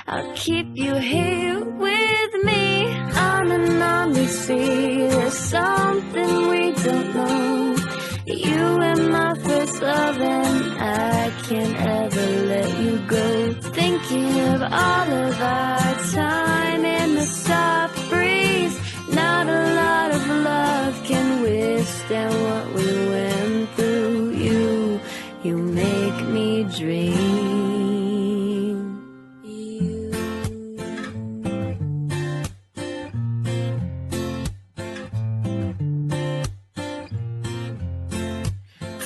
I'll keep you here with me. On and on we see there's something we don't know. You were my first love and I can't ever let you go. Thinking of all of our time in the soft breeze. Not a lot of love can withstand what we went through. You make me dream.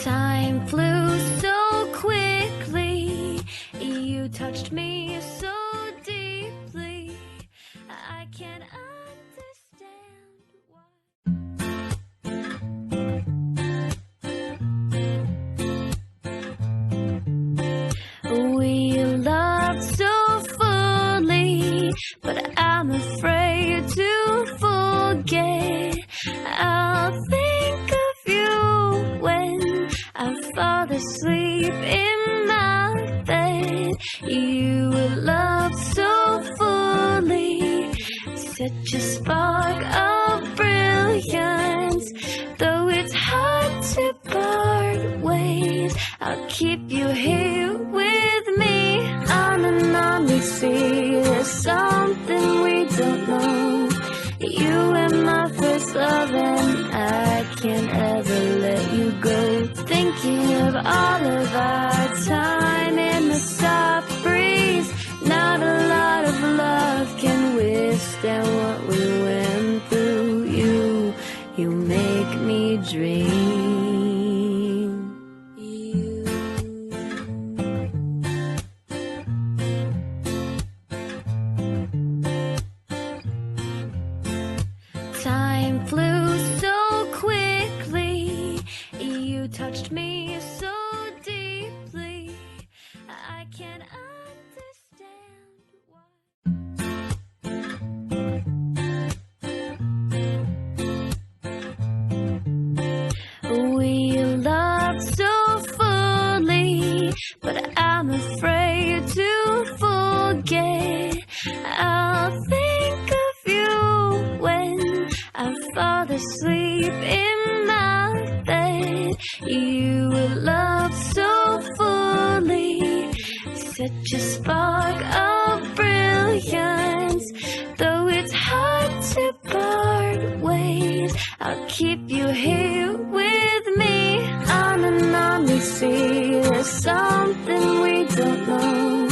Time flew so quickly. You touched me so deeply. I can't understand why. We loved so fully, but I'm afraid to forget. I'll think of you when I fall asleep in my bed. You loved so fully, such a spark of brilliance. Though it's hard to part ways, I'll keep you here with me. On and on we see there's something we don't know. You were my first love and I can't ever let you go. Thinking of all of our time in the soft breeze. Not a lot of love can withstand what we went through. You make me dream. Time flew so quickly. You touched me so deeply. I can't understand why. We loved so fully, but I'm afraid to forget. I'll think of you when I fall asleep in my bed. You loved so fully, such a spark of brilliance. Though it's hard to part ways, I'll keep you here with me. On and on we see there's something we don't know.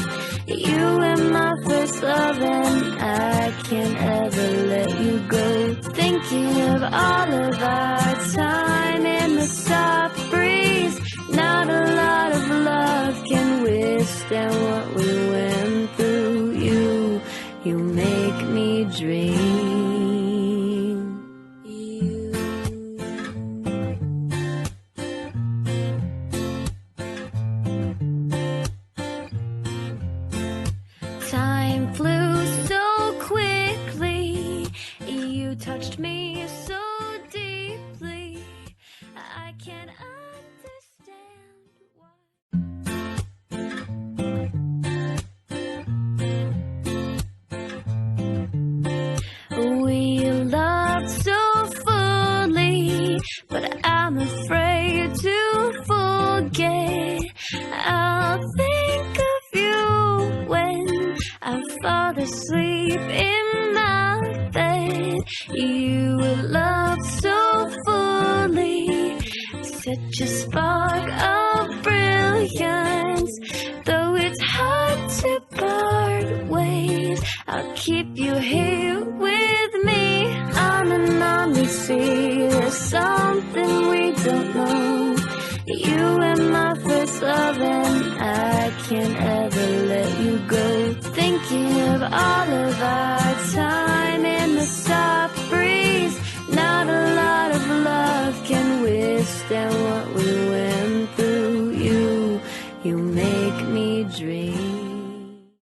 You were my first love and I can't ever let you go. Thinking of all of our time in the soft breeze. Not a lot of love can withstand what we went through. You make me dream. Time flew so quickly. You touched me so deeply. I can't understand why. We loved so fully, but I'm afraid to forget. I'll think of you when I fall asleep in my bed. You loved so fully, such a spark of brilliance. Though it's hard to part ways, I'll keep you here with me. On and on we see there's something we don't know. You were my first love and I can't ever let you go. Thinking of all of our time